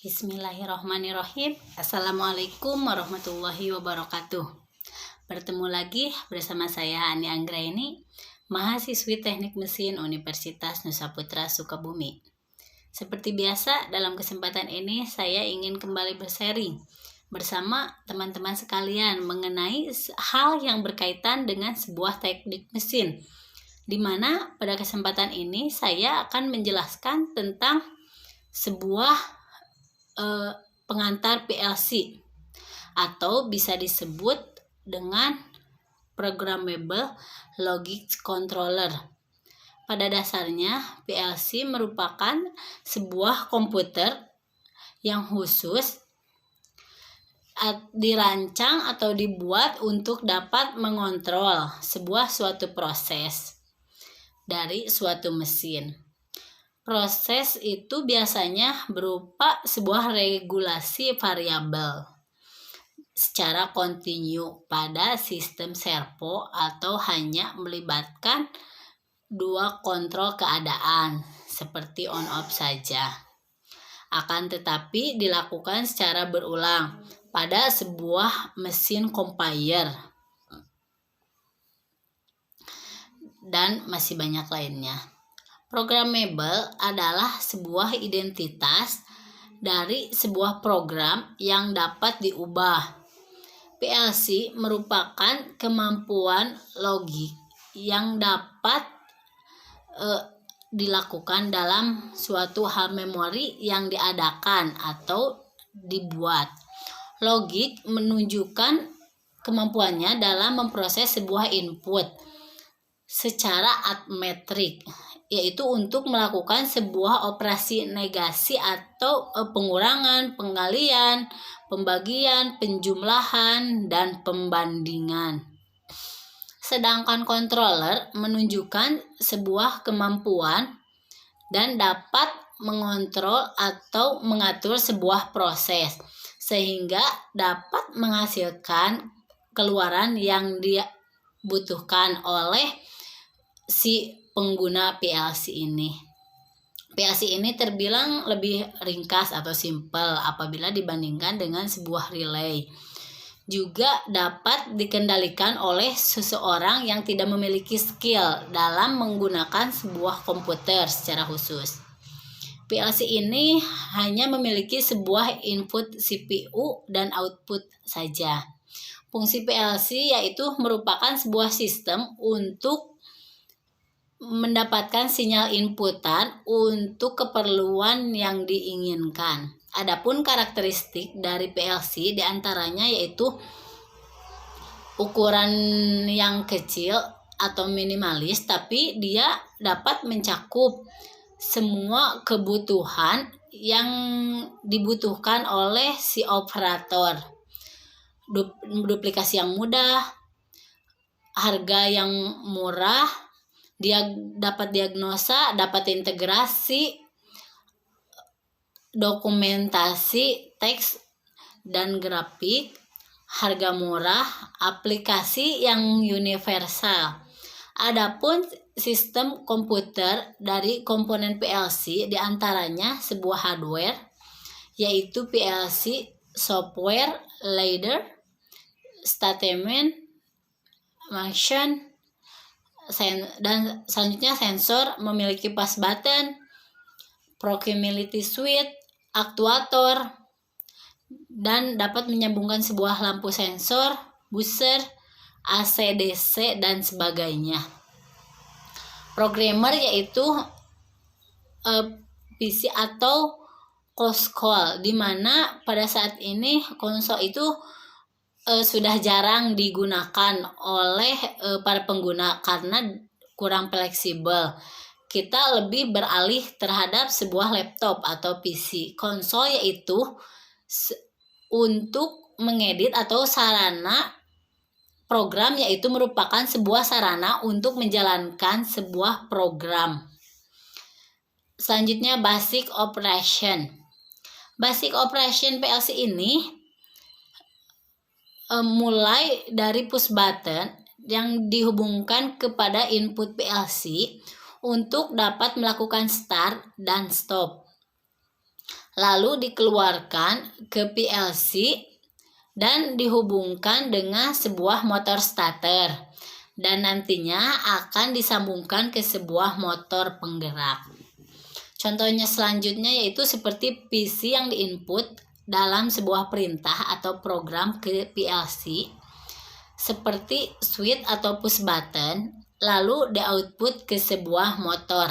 Bismillahirrahmanirrahim. Assalamualaikum warahmatullahi wabarakatuh. Bertemu lagi bersama saya Ani Anggraini, mahasiswi Teknik Mesin Universitas Nusa Putra Sukabumi. Seperti biasa, dalam kesempatan ini saya ingin kembali bersharing bersama teman-teman sekalian mengenai hal yang berkaitan dengan sebuah teknik mesin, di mana pada kesempatan ini saya akan menjelaskan tentang sebuah pengantar PLC atau bisa disebut dengan Programmable Logic Controller. Pada dasarnya PLC merupakan sebuah komputer yang khusus dirancang atau dibuat untuk dapat mengontrol suatu proses dari suatu mesin. Proses itu biasanya berupa sebuah regulasi variabel secara kontinu pada sistem servo atau hanya melibatkan dua kontrol keadaan seperti on off saja. Akan tetapi dilakukan secara berulang pada sebuah mesin compiler dan masih banyak lainnya. Programmable adalah sebuah identitas dari sebuah program yang dapat diubah. PLC merupakan kemampuan logik yang dapat dilakukan dalam suatu hal memori yang diadakan atau dibuat. Logik menunjukkan kemampuannya dalam memproses sebuah input secara arithmetic, yaitu untuk melakukan sebuah operasi negasi atau pengurangan, penggalian, pembagian, penjumlahan, dan pembandingan. Sedangkan controller menunjukkan sebuah kemampuan dan dapat mengontrol atau mengatur sebuah proses sehingga dapat menghasilkan keluaran yang dibutuhkan oleh si pengguna PLC ini. PLC ini terbilang lebih ringkas atau simple apabila dibandingkan dengan sebuah relay. Juga dapat dikendalikan oleh seseorang yang tidak memiliki skill dalam menggunakan sebuah komputer secara khusus. PLC ini hanya memiliki sebuah input CPU dan output saja. Fungsi PLC yaitu merupakan sebuah sistem untuk mendapatkan sinyal inputan untuk keperluan yang diinginkan. Adapun karakteristik dari PLC diantaranya yaitu ukuran yang kecil atau minimalis, tapi dia dapat mencakup semua kebutuhan yang dibutuhkan oleh si operator. Duplikasi yang mudah, harga yang murah, dia dapat diagnosa, dapat integrasi, dokumentasi, teks dan grafik, harga murah, aplikasi yang universal. Adapun sistem komputer dari komponen PLC diantaranya sebuah hardware, yaitu PLC software ladder, statement, function, dan selanjutnya sensor memiliki pass button, proximity switch, aktuator, dan dapat menyambungkan sebuah lampu sensor, buzzer, AC/DC, dan sebagainya. Programmer yaitu PC atau konsol, di mana pada saat ini konsol itu sudah jarang digunakan oleh para pengguna karena kurang fleksibel. Kita lebih beralih terhadap sebuah laptop atau PC. Konsol yaitu untuk mengedit atau sarana program, yaitu merupakan sebuah sarana untuk menjalankan sebuah program. Selanjutnya basic operation. Basic operation PLC ini mulai dari push button yang dihubungkan kepada input PLC untuk dapat melakukan start dan stop. lalu dikeluarkan ke PLC dan dihubungkan dengan sebuah motor starter, dan nantinya akan disambungkan ke sebuah motor penggerak. Contohnya selanjutnya yaitu seperti PC yang diinput dalam sebuah perintah atau program ke PLC, seperti switch atau push button, lalu di-output ke sebuah motor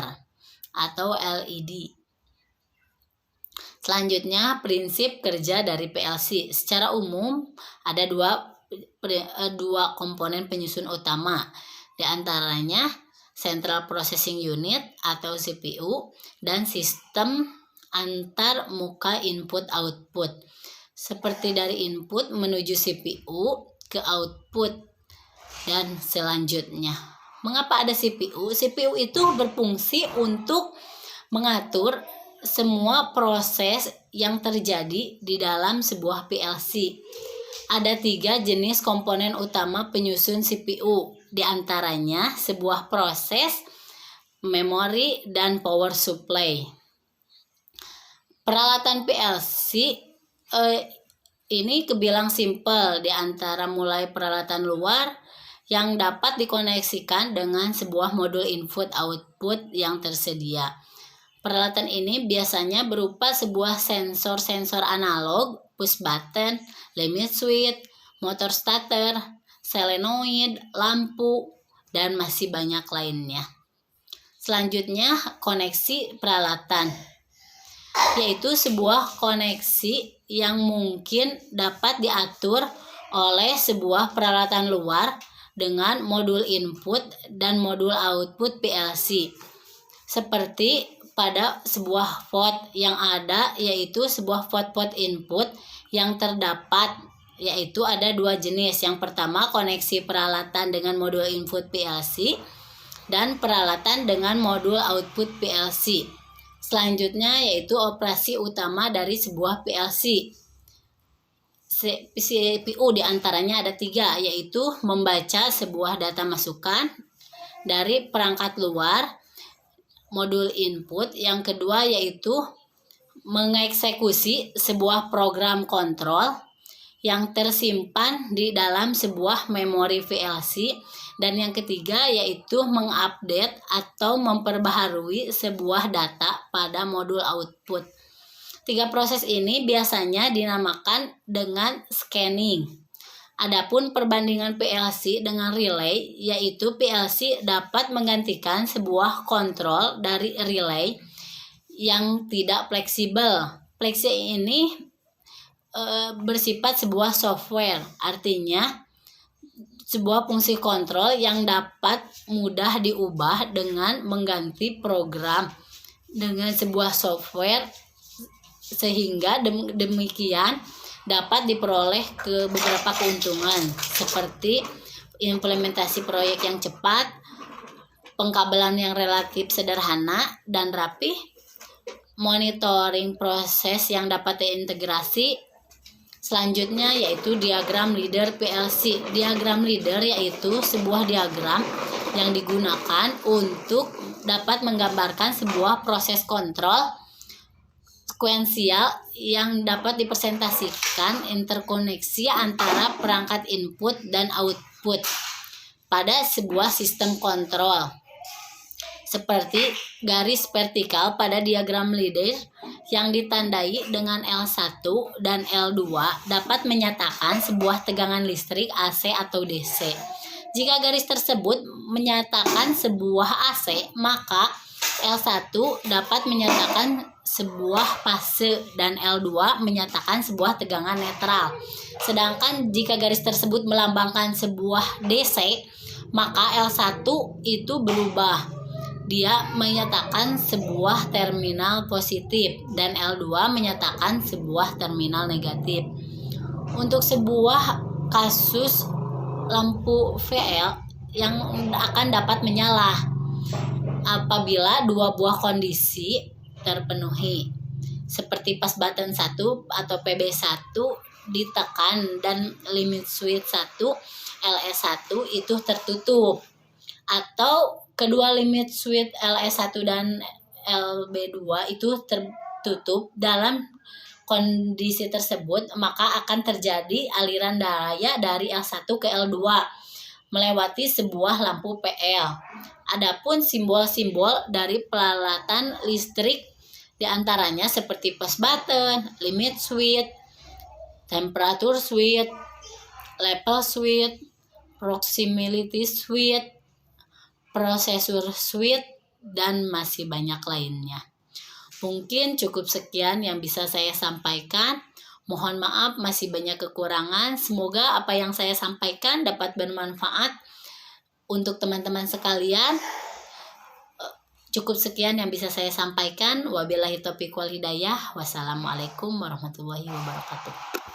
atau LED. Selanjutnya, prinsip kerja dari PLC. Secara umum, ada dua komponen penyusun utama. Di antaranya Central Processing Unit atau CPU dan sistem antar muka input-output. Seperti dari input menuju CPU ke output dan selanjutnya. Mengapa ada CPU? CPU itu berfungsi untuk mengatur semua proses yang terjadi di dalam sebuah PLC. Ada 3 jenis komponen utama penyusun CPU, di antaranya sebuah proses, memori, dan power supply. Peralatan PLC ini kebilang simple, di antara mulai peralatan luar yang dapat dikoneksikan dengan sebuah modul input-output yang tersedia. Peralatan ini biasanya berupa sebuah sensor-sensor analog, push button, limit switch, motor starter, solenoid, lampu, dan masih banyak lainnya. Selanjutnya, koneksi peralatan, yaitu sebuah koneksi yang mungkin dapat diatur oleh sebuah peralatan luar dengan modul input dan modul output PLC. Seperti pada sebuah port yang ada, yaitu sebuah port input yang terdapat, yaitu ada 2 jenis. Yang pertama, koneksi peralatan dengan modul input PLC dan peralatan dengan modul output PLC. Selanjutnya yaitu operasi utama dari sebuah PLC. CPU diantaranya ada 3, yaitu membaca sebuah data masukan dari perangkat luar, modul input. Yang kedua yaitu mengeksekusi sebuah program kontrol yang tersimpan di dalam sebuah memori PLC. Dan yang ketiga yaitu mengupdate atau memperbaharui sebuah data pada modul output. 3 proses ini biasanya dinamakan dengan scanning. Adapun perbandingan PLC dengan relay, yaitu PLC dapat menggantikan sebuah kontrol dari relay yang tidak fleksibel. Fleksibel ini bersifat sebuah software, artinya sebuah fungsi kontrol yang dapat mudah diubah dengan mengganti program dengan sebuah software, sehingga demikian dapat diperoleh ke beberapa keuntungan seperti implementasi proyek yang cepat, pengkabelan yang relatif sederhana dan rapih, monitoring proses yang dapat terintegrasi. Selanjutnya yaitu diagram leader PLC. Diagram leader yaitu sebuah diagram yang digunakan untuk dapat menggambarkan sebuah proses kontrol sekuensial yang dapat dipresentasikan interkoneksi antara perangkat input dan output pada sebuah sistem kontrol. Seperti garis vertikal pada diagram leader yang ditandai dengan L1 dan L2 dapat menyatakan sebuah tegangan listrik AC atau DC. Jika garis tersebut menyatakan sebuah AC, maka L1 dapat menyatakan sebuah fase dan L2 menyatakan sebuah tegangan netral. Sedangkan jika garis tersebut melambangkan sebuah DC, maka L1 itu berubah. Dia menyatakan sebuah terminal positif dan L2 menyatakan sebuah terminal negatif. Untuk sebuah kasus lampu VL yang akan dapat menyala apabila 2 buah kondisi terpenuhi, seperti push button 1 atau PB1 ditekan dan limit switch 1 LS1 itu tertutup, atau kedua limit switch LS1 dan LB2 itu tertutup dalam kondisi tersebut, maka akan terjadi aliran daya dari L1 ke L2 melewati sebuah lampu PL. Adapun simbol-simbol dari peralatan listrik diantaranya seperti push button, limit switch, temperature switch, level switch, proximity switch, processor switch, dan masih banyak lainnya. Mungkin cukup sekian yang bisa saya sampaikan. Mohon maaf masih banyak kekurangan. Semoga apa yang saya sampaikan dapat bermanfaat untuk teman-teman sekalian. Cukup sekian yang bisa saya sampaikan. Wabillahi taufiq wal hidayah. Wassalamualaikum warahmatullahi wabarakatuh.